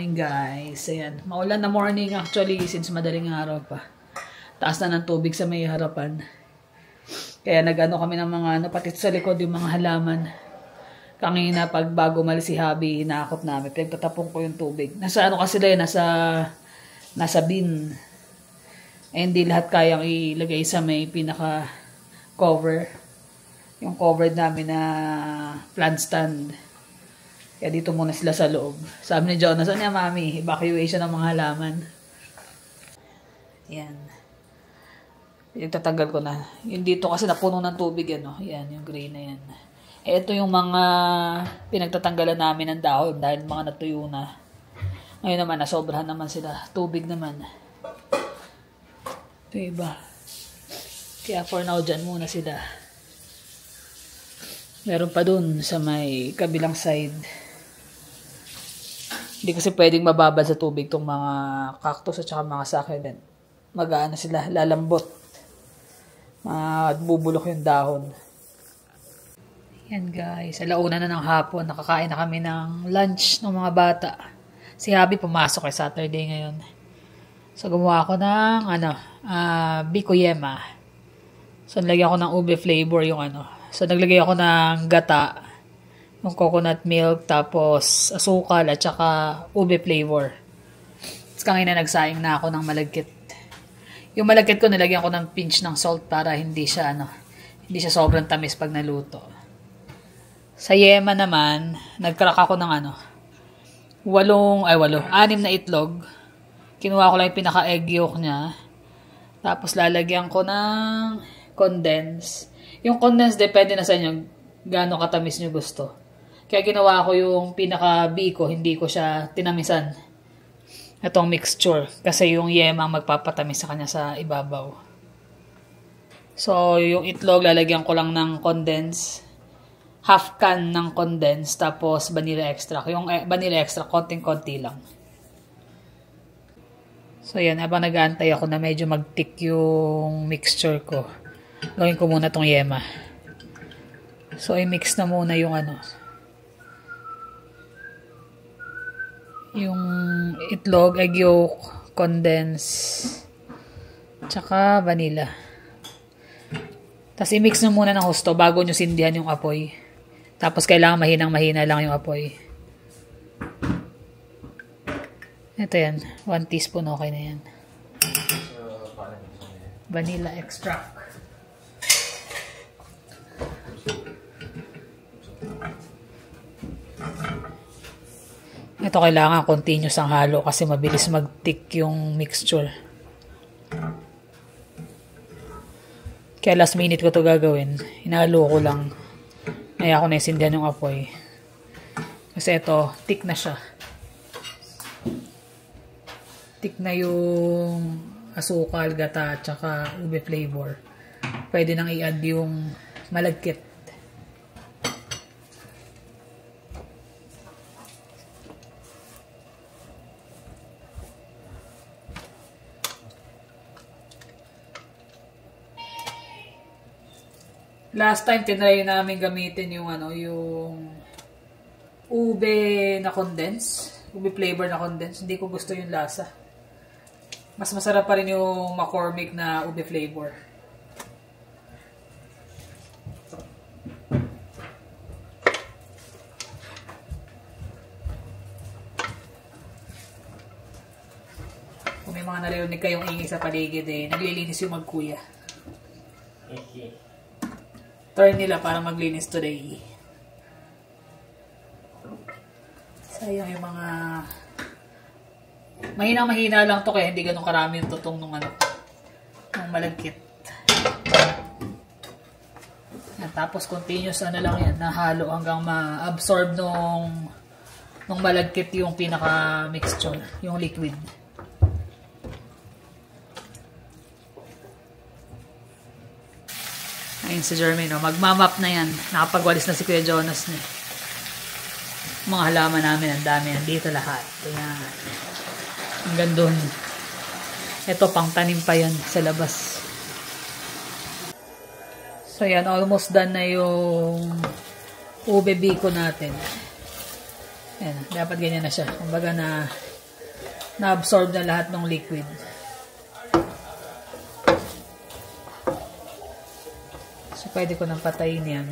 morning guys. Ayan. Maulan na morning actually since madaling araw pa. Taas na ng tubig sa may harapan. Kaya nag-ano kami ng mga pati sa likod yung mga halaman. Kanina pag bago malis si Habi, inaakot namin. Pinagtatapon ko yung tubig. Nasa ano kasi sila nasa bin. Eh, hindi lahat kayang ilagay sa may pinaka cover. Yung covered namin na plant stand. Kaya dito muna sila sa loob. Sabi ni Jonas, ano yan mami? Evacuation ng mga halaman. Yan. Itatanggal ko na. Yung dito kasi napuno ng tubig ano. Yan, yung gray na yan. Ito yung mga pinagtatanggalan namin ng dahon dahil mga natuyo na. Ngayon naman, nasobrahan naman sila. Tubig naman. Ito iba. Kaya for now, dyan muna sila. Meron pa dun sa may kabilang side. Hindi kasi pwedeng mababad sa tubig itong mga cactus at saka mga succulent. Mag-aano sila, lalambot. Bubulok yung dahon. Yan guys, alauna na ng hapon. Nakakain na kami ng lunch ng mga bata. Si Habi pumasok kay Saturday ngayon. So gumawa ako ng biko yema. So nilagyan ko ng ube flavor yung So naglagay ako ng gata. Yung coconut milk, tapos asukal, at saka ube flavor. Tapos kanina nagsaing na ako ng malagkit. Yung malagkit ko, nilagyan ko ng pinch ng salt para hindi siya sobrang tamis pag naluto. Sa yema naman, nag-crack ako ng 6 na itlog. Kinuha ko lang yung pinaka-egg yolk niya. Tapos lalagyan ko ng condense. Yung condense, depende na sa inyo gaano katamis nyo gusto. Kaya ginawa ko yung pinaka-biko, hindi ko siya tinamisan. Itong mixture. Kasi yung yema magpapatamis sa kanya sa ibabaw. So, yung itlog, lalagyan ko lang ng condense. Half can ng condense, tapos vanilla extract. Yung vanilla extract, konting-konti lang. So, yan. Habang nag-aantay ako na medyo mag-tick yung mixture ko, gawin ko muna tong yema. So, i-mix na muna yung yung itlog, egg yolk, condense, tsaka vanilla. Tapos i-mix nyo muna ng husto bago nyo sindihan yung apoy. Tapos kailangan mahinang-mahina lang yung apoy. Ito yan. 1 teaspoon okay na yan. Vanilla extract. Ito kailangan continuous ang halo kasi mabilis mag-tick yung mixture. Kaya last minute ko to gagawin. Hinalo ko lang. Kaya ako naisindihan yung apoy. Kasi ito, tick na siya. Tick na yung asukal, gata, at saka ube flavor. Pwede nang i-add yung malagkit. Last time, tinry namin gamitin yung yung ube na condense. Ube flavor na condense. Hindi ko gusto yung lasa. Mas masarap pa rin yung McCormick na ube flavor. Kung may mga naririnig kayong ingay sa paligid naglilinis yung magkuya. Turn nila para maglinis today. Sayang yung mga mahina lang to kaya hindi ganun karami yung tutong nung ng malagkit. Tapos continuous lang yan, nahalo hanggang ma-absorb nung malagkit yung pinaka mixture, yung liquid. Ayun si Jermaine, magmamap na yan. Nakapagwalis na si Kuya Jonas niya. Mga halaman namin, ang dami. Nandito lahat. Ayan. Hanggang doon. Ito, pang tanim pa yan sa labas. So, yan. Almost done na yung ube biko natin. Ayan. Dapat ganyan na siya. Kumbaga na na-absorb na lahat ng liquid. So, pwede ko nang patayin yan.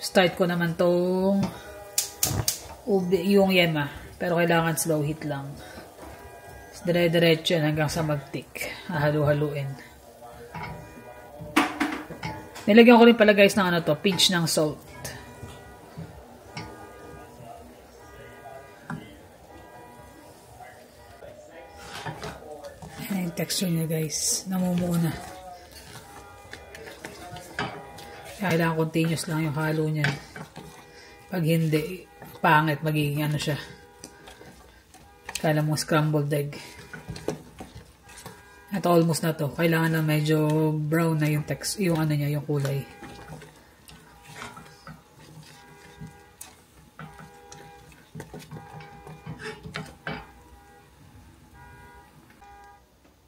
Start ko naman tong yung yema. Pero kailangan slow heat lang. Dire-diretso yan hanggang sa mag-tick. Halo-haluin. Nilagyan ko rin pala guys ng ano to, pinch ng salt. Ayan yung texture niya guys. Namumuo na. Kailangan continuous lang yung halo niya. Pag hindi, pangit, magiging ano siya. Kala mo scrambled egg. Ito almost na to. Kailangan lang medyo brown na yung text, yung ano niya, yung kulay.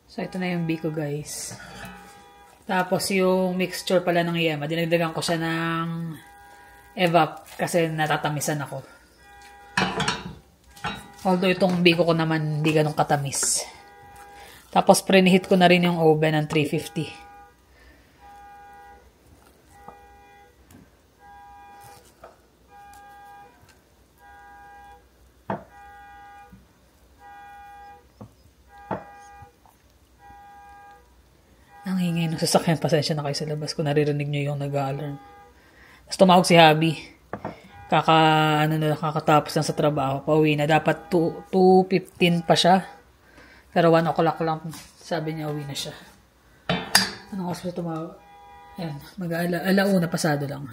So, ito na yung biko, guys. Tapos, yung mixture pala ng yema, dinagdagan ko siya ng evap kasi natatamisan ako. Although, itong biko ko naman hindi ganun katamis. Tapos, preheat ko na rin yung oven ng 350. Ang ingay ng sasakyan. Pasensya na kayo sa labas kung naririnig nyo yung nag-alarm. Tapos tumawag si Habi. Kakatapos lang sa trabaho. Pauwi na. Dapat 2:15 pa siya. Pero 1 o'clock lang. Sabi niya, uwi na siya. Anong oras pa tumawag? Ayan. Alauna pasado lang.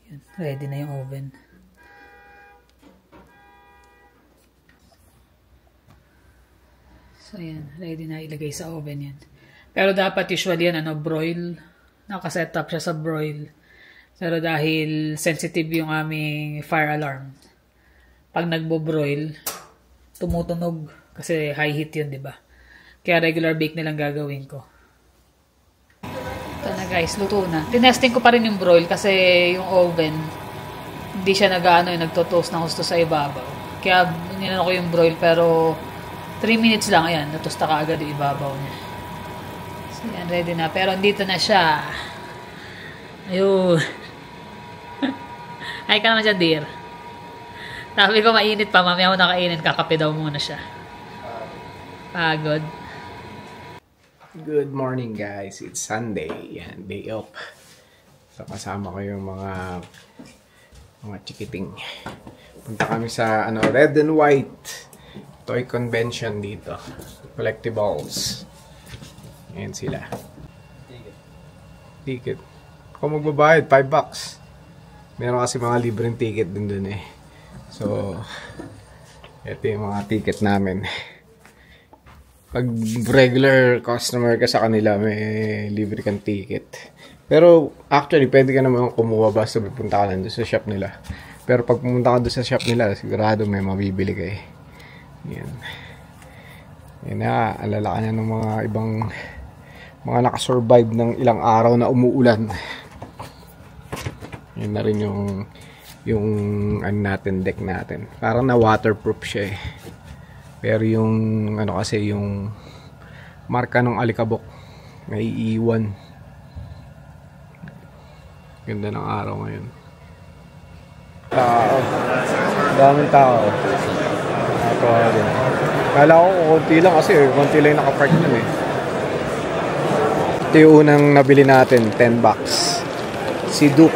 Ayan. Ready na yung oven. So, ayan. Ready na ilagay sa oven yan. Pero dapat usually yan, broil. Nakaset up siya sa broil. Pero dahil sensitive yung aming fire alarm, pag nagbo-broil, tumutunog. Kasi high heat yun, di ba? Kaya regular bake na lang gagawin ko. Ito na guys, luto na. Tinesting ko pa rin yung broil kasi yung oven, hindi siya nagto-toast ng gusto sa ibabaw. Kaya ninano ko yung broil pero 3 minutes lang, ayan, natusta ka agad yung ibabaw niya. So, ayan, ready na. Pero dito na siya. Ayun. Ay ka naman siya, dear. Sabi ko, mainit pa. Mamaya mo nakainin. Kakape daw muna siya. Pagod. Good morning, guys. It's Sunday. Yan, day off. So, kasama ko yung mga chikiting. Punta kami sa red and white toy convention dito. Collectibles. Ayan sila. Ticket. Kung magbabayad, $5. Meron kasi mga libreng ticket din dun eh. So, ito yung mga ticket namin. Pag regular customer ka sa kanila, may libre kang ticket. Pero, actually, pwede ka naman kumuha basta pupunta ka lang doon sa shop nila. Pero pag pumunta ka doon sa shop nila, sigurado may mabibili ka eh. Yan. Yan na, alala ka na ng mga ibang mga nakasurvive ng ilang araw na umuulan. Yan na rin yung natin, deck natin. Parang na waterproof siya eh. Pero yung kasi yung marka ng alikabok may iiwan. Ganda ng araw ngayon. Tao. Daming tao. Kala ko konti lang kasi konti lang nakapark nun eh. Ito yung unang nabili natin, $10. Si Duke.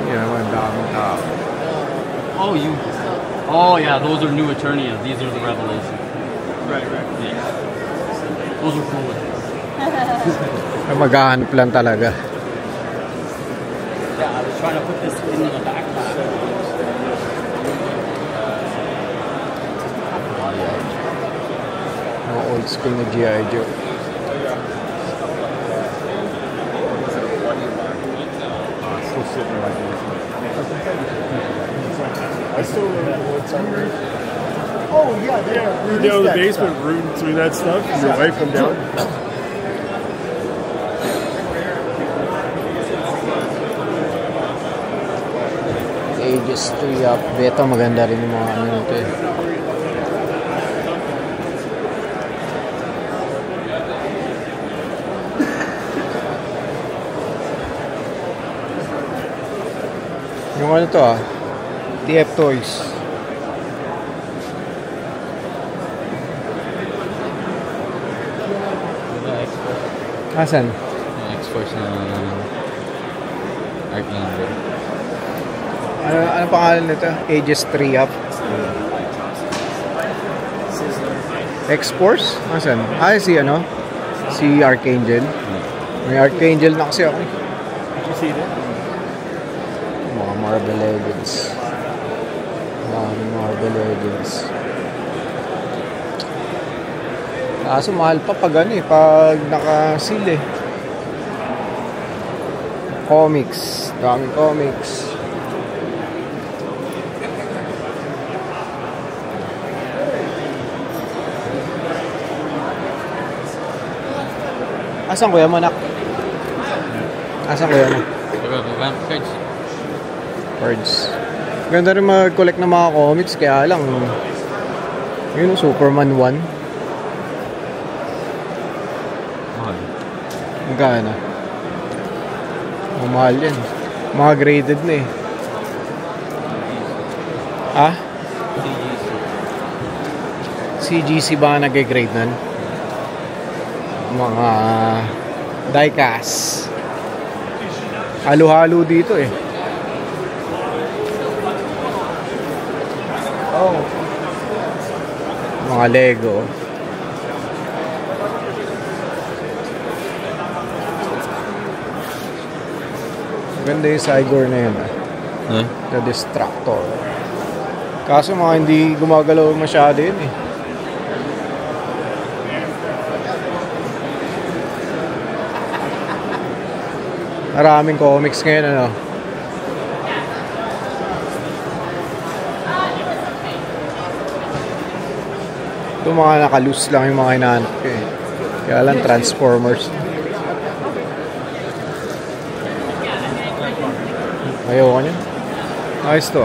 Yan naman, daming tao. Oh yeah, those are new Eternias. These are the Revelation. Right. Yeah. Those are cool. Maghahanap lang talaga. Yeah, I was trying to put this in the backpack. Old school na G.I. Joe. Still sitting right there. I still remember one time. Oh yeah, we were down in the basement rooting through that stuff. And your wife come down. Ages 3 up. Beta, maganda rin yung mga ano nito eh. Yung ano to TF Toys. Asan? X-Force na Archangel. Ano pangalan nito? Ages 3 up. X-Force? Asan? Si ano? Si Archangel. May Archangel na kasi ako. Did you see that? Mga Marvel Legends. Mga Marvel Legends. Kaso mahal pa pag ano pag naka-seal Comics. Daming comics. Asan kuya mo, nak? Asan kuya mo? Vamp cards. Cards. Ganda rin mag-collect ng mga comics, kaya lang yun, Superman 1. Mahal. Magkano? Mahal yan. Mga graded na CGC ba nag-grade nun? Mga diecast. Halo-halo dito mga Lego. Ganda yung Cygor na yun The Destructor. Kaso mga hindi gumagalaw masyado yun Maraming comics ngayon Ito mga naka-loose lang yung mga hinahanap ko Kaya lang Transformers. Ayoko niya. Ayos to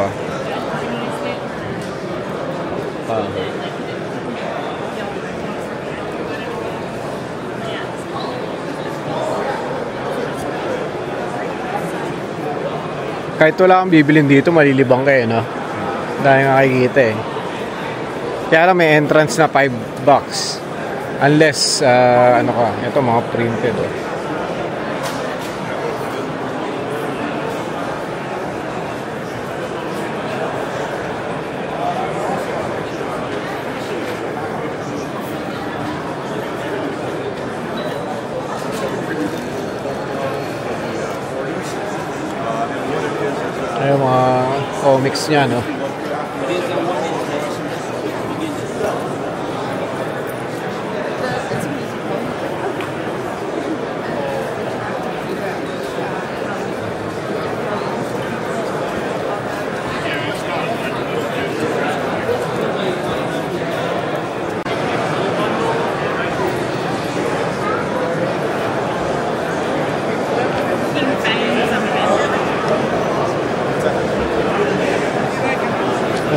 Kahit wala kang bibilin dito, malilibang kayo, no? Dahil nakikita Kaya lang may entrance na $5. Unless, ito mga printed Ayun mga comics niya, no?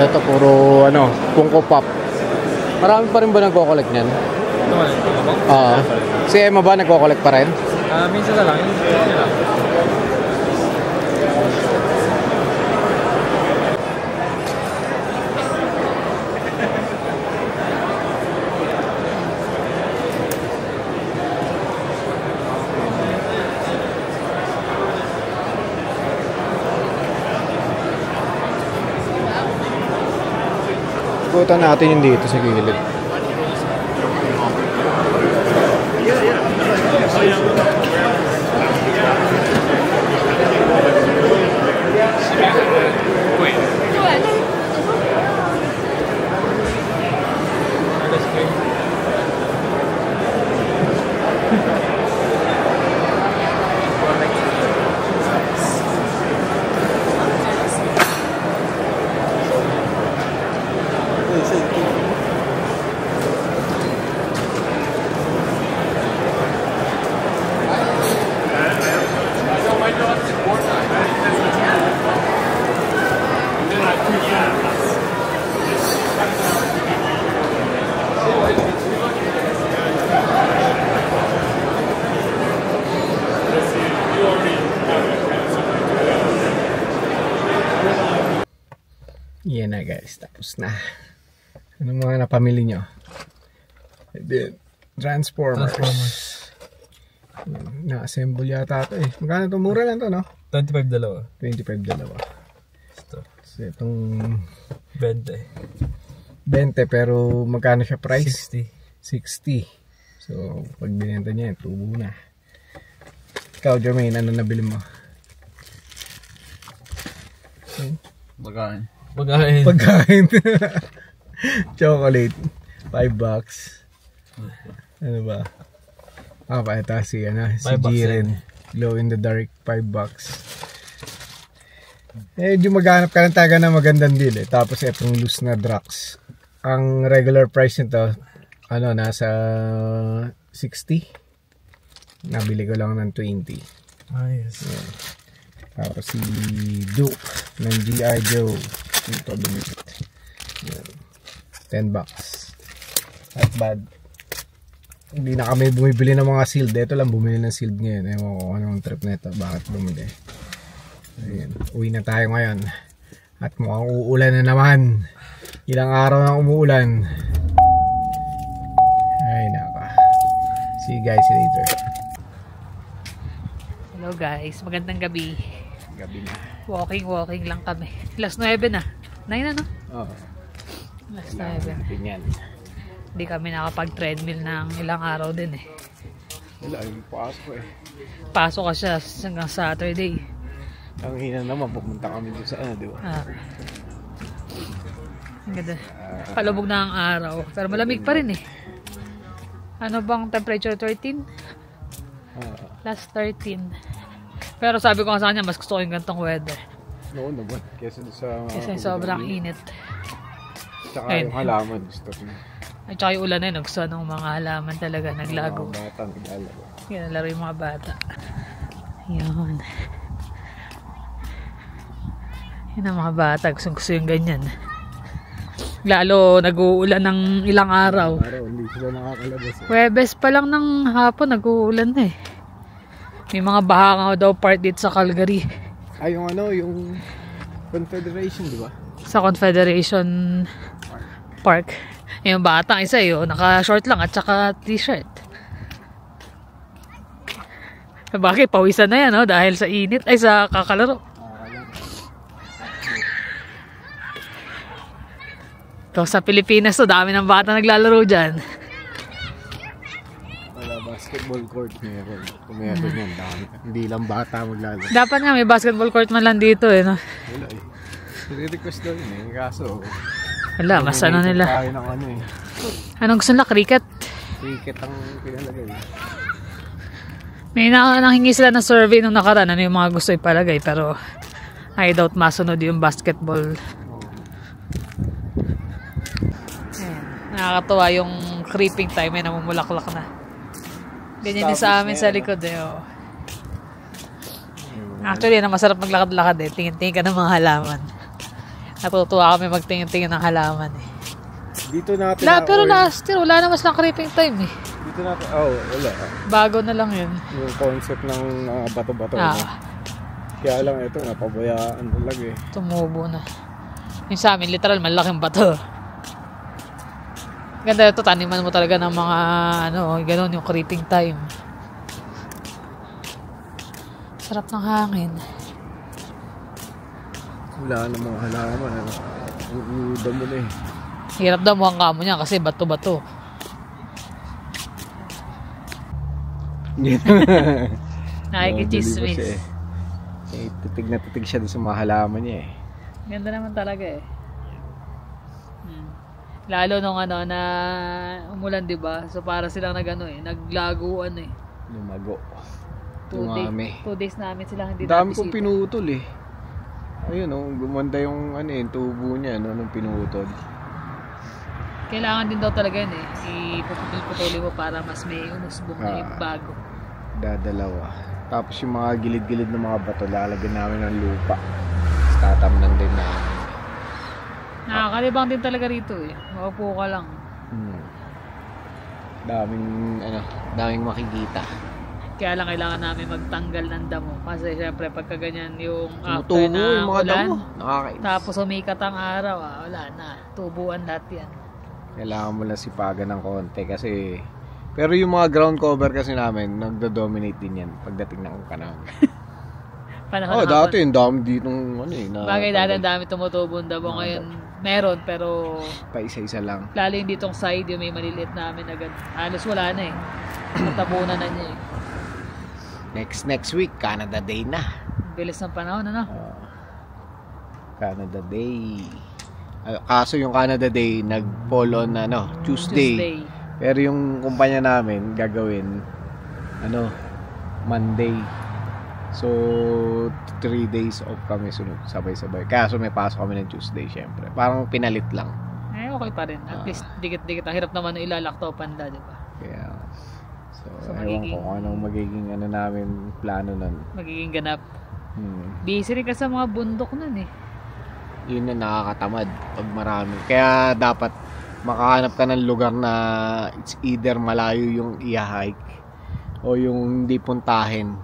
Ito puro Funko Pop. Marami pa rin ba nagko-collect niyan? Si Emma ba nagko-collect pa rin? Minsan na lang. Ikutan natin yung dito sa gilid. Tapos na. Anong mga napamili nyo? And then, Transformers. Na-assemble yata ito eh. Magkano ito? Mura lang ito, no? 25 dalawa. 25 dalawa. Ito. So, itong 20. 20 pero magkano siya price? 60. 60. So, pag binenta niya, tubo na. Ikaw, Jermaine, ano nabili mo? Pagkain. Pagkain. Chocolate. $5. Ano ba? Ito si Jiren. Glow in the dark, $5. Medyo maghanap ka ng taga na magandang deal eh. Tapos itong loose na Drax. Ang regular price nito, nasa 60. Nabili ko lang ng 20. Yes. Yeah. Tapos si Duke ng G.I. Joe. Ito dumikit. $10. Not bad. Hindi na kami bumibili ng mga sealed. Ito lang bumili ng sealed ngayon. Ewan ko anong trip na ito. Bakit bumili. Ayan. Uwi na tayo ngayon. At mukhang uulan na naman. Ilang araw na umuulan. Ay naka. See you guys later. Hello guys, magandang gabi. Gabi na. Walking lang kami. Last 9 na. 9 na no? Oo. Last 9. Ganyan. Hindi kami nakapag-treadmill ng ilang araw din eh. Wala, yung pasok eh. Pasok ka siya hanggang Saturday. Ang hina naman, pupunta kami doon sa di ba? Ang ganda. Palubog na ang araw. Pero malamig pa rin eh. Ano bang temperature? 13? Last 13. Pero sabi ko nga sa kanya, mas gusto ko yung gantong weather. Noon naman. Kesa sobrang init. Tsaka yung halaman gusto ko. At saka yung ulan na yun, nagustuhan ng mga halaman talaga, naglago. Mga bata, naglalaro. Yan, nalaro yung mga bata. Yan. Yan ang mga bata, gusto yung ganyan. Lalo, nag-uulan ng ilang araw. Hindi sila nakakalabas eh. Webes pa lang ng hapon, nag-uulan na eh. May mga baha nga daw part dito sa Calgary. Ay, yung yung Confederation, di ba? Sa Confederation Park. Yung batang isa naka-short lang at saka t-shirt. Bakit? Pawisan na yan, no? Dahil sa init. Ay, sa kakalaro. Ito, sa Pilipinas, dami ng bata naglalaro dyan. Wala, basketball court meron. Kung meron yan, dami. Hindi lang bata maglalaro. Dapat nga, may basketball court man lang dito, no? Wala eh. Nire-request daw yun eh. Kaso, wala, mas nila. Tayo ng Anong gusto nila? Cricket? Cricket ang pinalagay. May nanghingi sila ng survey nung nakaraan. Ano yung mga gusto ipalagay. Pero, I doubt masunod yung basketball. Ayan. Nakakatuwa yung creeping time. May namumulaklak na. Ganyan din sa amin sa likod. Actually, masarap maglakad-lakad eh. Tingin-tingin ka ng mga halaman. Natutuwa kami magtingin-tingin ng halaman eh. Dito natin pero last year, wala naman silang creeping time eh. Dito natin, wala. Bago na lang yun. Yung concept ng bato-bato. Kaya lang ito, napabayaan talaga eh. Tumubo na. Yung sa amin, literal, malaking bato. Ganda ito, taniman mo talaga ng mga, gano'n yung creeping time. Sarap ng hangin. Wala na mga halaman. Uuda mo na eh. Hirap daw mo ang kamo niya kasi bato-bato. Nakikichismis. Titig na titig siya doon sa mga halaman niya eh. Ganda naman talaga eh. Lalo nung na umulan, di ba? So para silang naglaguan eh. Lumago. 2 days namin sila hindi dami kong pinutol eh. Ayun gumanda yung tubo niya nung pinutol. Kailangan din daw talaga yun eh. Ipuputol-putuli mo para mas may umusbong na yung bago. Dadalawa. Tapos yung mga gilid-gilid ng mga bato, lalagyan namin ng lupa. Tatamnan din namin. Nakakalibang din talaga rito eh. Maupo ka lang. Daming makikita. Kaya lang kailangan namin magtanggal ng damo. Kasi syempre pagka ganyan yung after Tumutubo na yung mga ulan, damo. Nakakainis. tapos umikat ang araw, wala na. Tubuan lahat yan. Kailangan mo lang sipagan ng konti kasi... Pero yung mga ground cover kasi namin, nagdo-dominate din yan pagdating ng panahon. Panahon ng Dati yung dami dito ano eh. bagay dati ang dami tumutubong damo. Ngayon meron pero Pa isa-isa lang. lalo yung ditong side yung may maliliit namin agad. Halos wala na eh. Natabunan na niya eh. Next week, Canada Day na. Bilis ng panahon, ano? Canada Day. Kaso yung Canada Day nag-fall on Tuesday. Pero yung kumpanya namin gagawin Monday. So 3 days off kami sunod sabay-sabay. Kaso may pasok kami ng Tuesday syempre. Parang pinalit lang. Okay pa rin. At least dikit-dikit. Ang hirap naman ilalaktopan da, di ba? Kaya So, ewan ko kung anong magiging namin plano nun. Magiging ganap. Busy rin kasi sa mga bundok nun eh. Yun na nakakatamad pag marami. Kaya dapat makahanap ka ng lugar na it's either malayo yung i-hike o yung hindi puntahin.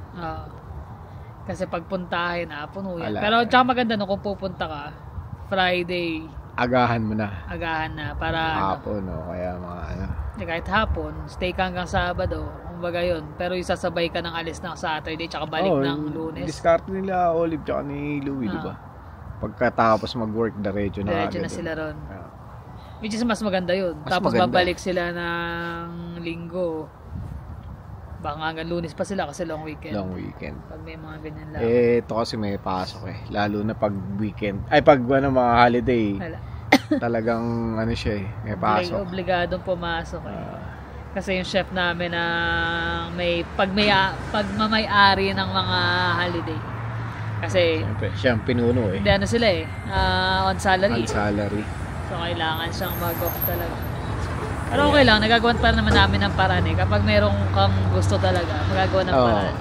Kasi pag puntahin, puno yan. Wala. Pero tsaka maganda no, kung pupunta ka, Friday, Agahan mo na. agahan na para Hapon kaya mga kahit hapon, stay ka hanggang Sabado, kumbaga yun. Pero isasabay ka ng alis ng Saturday tsaka balik ng Lunes. Discard nila Olive tsaka ni Louie, di ba? Pagkatapos mag-work, diretso na Diretso na agad. sila ron. Which is mas maganda yun. Mas Tapos maganda. babalik sila ng Linggo. Baka hanggang Lunes pa sila kasi long weekend. Long weekend. Pag may mga ganyan lang. Ito kasi may pasok lalo na pag weekend. Ay pag mga holiday. Wala. Talagang siya may pasok. Obligadong pumasok kasi yung chef namin na pagmamay-ari ng mga holiday. Kasi Siyempre, siya ang pinuno hindi sila on salary. On salary. So kailangan siyang mag-off talaga. Pero okay lang, nagagawan pa naman namin ng paraan Kapag meron kang gusto talaga, magagawa ng paraan.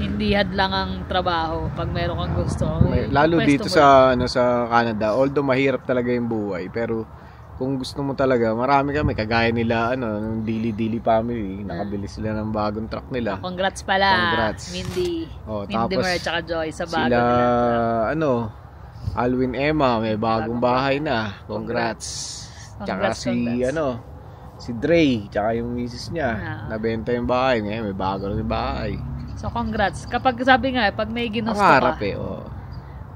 Hindi hadlang ang trabaho pag meron kang gusto. Lalo dito sa Canada, although mahirap talaga yung buhay, pero kung gusto mo talaga, marami kami kagaya nila ng Dili family, nakabili sila ng bagong truck nila. Congrats pala. Congrats. Mindy. Mindy Tapos Mer at Joy sa bago sila nila. Alwin Emma may bagong bahay na. Congrats. Tsaka si Dre, tsaka yung misis niya, nabenta yung bahay, ngayon may bago na yung bahay. So congrats. Kapag sabi nga, pag may ginusto Nangarap ka,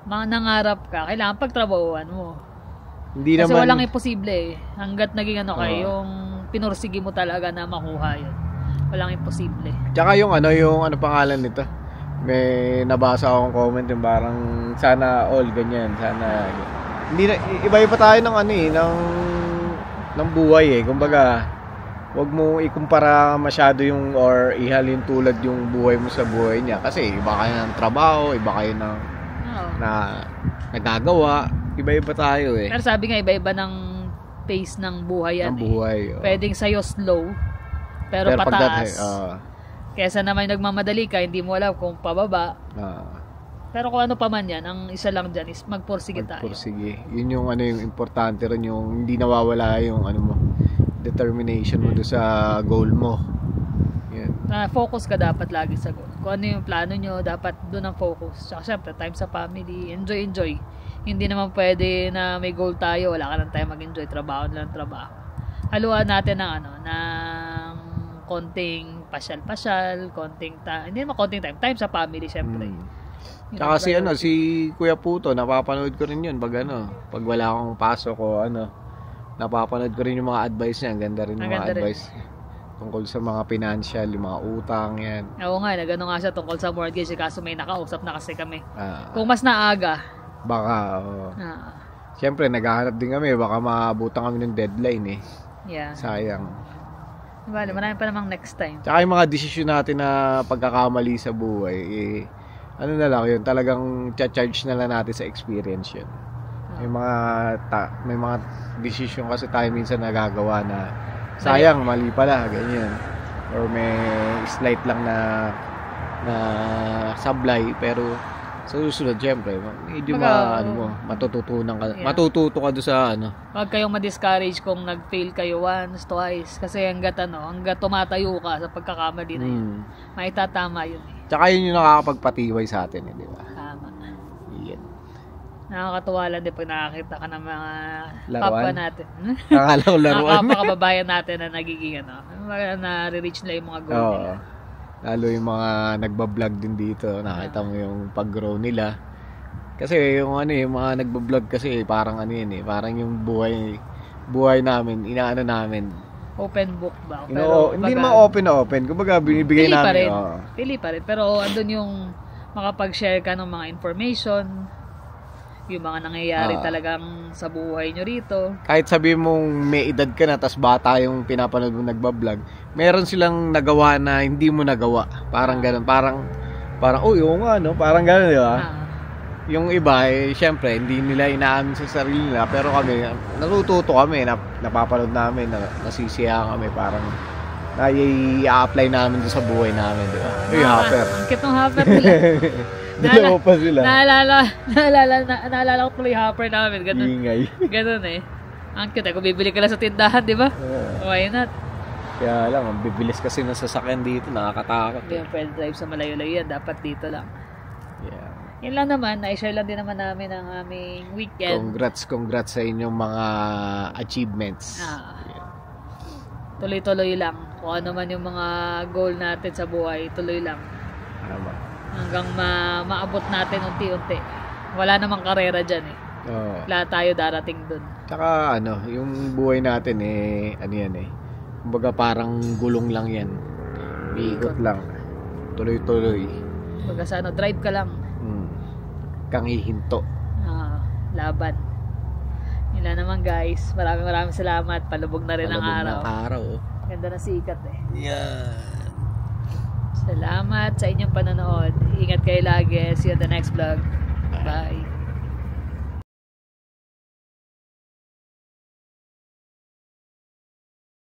mga nangarap ka, kailangan pagtrabahuan mo. Hindi Kasi naman, walang imposible Hanggat naging yung pinursigi mo talaga na makuha yun. Walang imposible. Tsaka yung pangalan nito? May nabasa akong comment yung parang sana all ganyan, sana hindi na, iba-iba tayo ng buhay kumbaga wag mo ikumpara masyado yung or ihalin tulad yung buhay mo sa buhay niya kasi iba kayo ng trabaho, iba kayo ng na nagagawa, iba-iba tayo Pero sabi nga iba-iba ng pace ng buhay yan. Ng buhay. Pwedeng sa'yo slow pero pataas. Kesa naman nagmamadali ka, hindi mo alam kung pababa. Pero kung ano pa man yan, ang isa lang dyan is magpursige tayo. Magpursige. Yun yung yung importante rin, yung hindi nawawala yung mo, determination mo doon sa goal mo. Yan. Focus ka dapat lagi sa goal. Kung ano yung plano nyo, dapat doon ang focus. Tsaka syempre, time sa family, enjoy. Hindi naman pwede na may goal tayo, wala ka lang tayo mag-enjoy, trabaho na lang trabaho. Haluan natin ng ng konting pasyal-pasyal, konting hindi naman konting time sa family syempre. Tsaka si Kuya Puto, napapanood ko rin yun pag wala akong pasok o napapanood ko rin yung mga advice niya. Ang ganda rin yung mga advice tungkol sa mga financial, yung mga utang, yan. Oo nga, nagano nga siya tungkol sa mortgage kaso may nakausap na kasi kami. Kung mas naaga, baka, siyempre, naghahanap din kami, baka maabutan kami ng deadline Yeah. Sayang. Bale, marami pa namang next time. Tsaka yung mga desisyon natin na pagkakamali sa buhay, na lang yun, talagang charge na lang natin sa experience yun. May mga desisyon kasi tayo minsan nagagawa na sayang, mali pala, ganyan. Or may slight lang na sablay, pero Sa susunod, syempre, medyo matututunan ka. Yeah. Matututo ka doon sa ano. Huwag kayong ma-discourage kung nag-fail kayo once, twice. Kasi hanggat tumatayo ka sa pagkakamali na yun, maitatama yun eh. Tsaka yun yung nakakapagpatiway sa atin, di ba? Tama. Yan. Nakakatuwa lang din pag nakakita ka ng mga Laruan? kapwa natin. Akala ko laruan. Mga kababayan natin na nagiging na-reach nila yung mga goal nila. Lalo yung mga nagbablog din dito, nakita mo yung pag-grow nila. Kasi yung yung mga nagbablog kasi parang parang yung buhay namin, inaano namin. Open book ba? Pero hindi naman open na open. Kumbaga binibigay namin. Pili pa rin. Pero andun yung makapag-share ka ng mga information, yung mga nangyayari talagang sa buhay nyo rito. Kahit sabi mong may edad ka na tas bata yung pinapanood mo nagbablog, meron silang nagawa na hindi mo nagawa. Parang ganun. Parang oo nga no, parang ganun, di ba? Yung iba, syempre, hindi nila inaamin sa sarili nila. Pero kami, natututo kami, napapanood namin, nasisiya kami, parang i-apply namin sa buhay namin, di ba? Yung hopper. Ang cute ng hopper nila. Dalawa pa sila. Naalala ko tuloy hopper namin. Ganun. Ingay. Ganun eh. Ang cute eh. Kung bibili ka lang sa tindahan, di ba? Why not? Kaya lang, ang bibilis kasi ng sasakyan dito, nakakatakot. Hindi yung pwede drive sa malayo-layo yan. Dapat dito lang. Yeah. Yan lang naman, na-share lang din naman namin ang aming weekend. Congrats sa inyong mga achievements. Tuloy-tuloy lang. Kung ano man yung mga goal natin sa buhay, tuloy lang. Hanggang maabot natin unti-unti. Wala namang karera dyan eh. Lahat tayo darating dun. Tsaka yung buhay natin kumbaga parang gulong lang yan. Iikot lang. Tuloy-tuloy. Kumbaga sa drive ka lang. Kang ihinto. Laban. Yun lang naman guys. Maraming salamat. Palubog na rin ang araw. Ganda na sikat eh. Yeah. Salamat sa inyong panonood. Ingat kayo lagi. See you on the next vlog. Bye.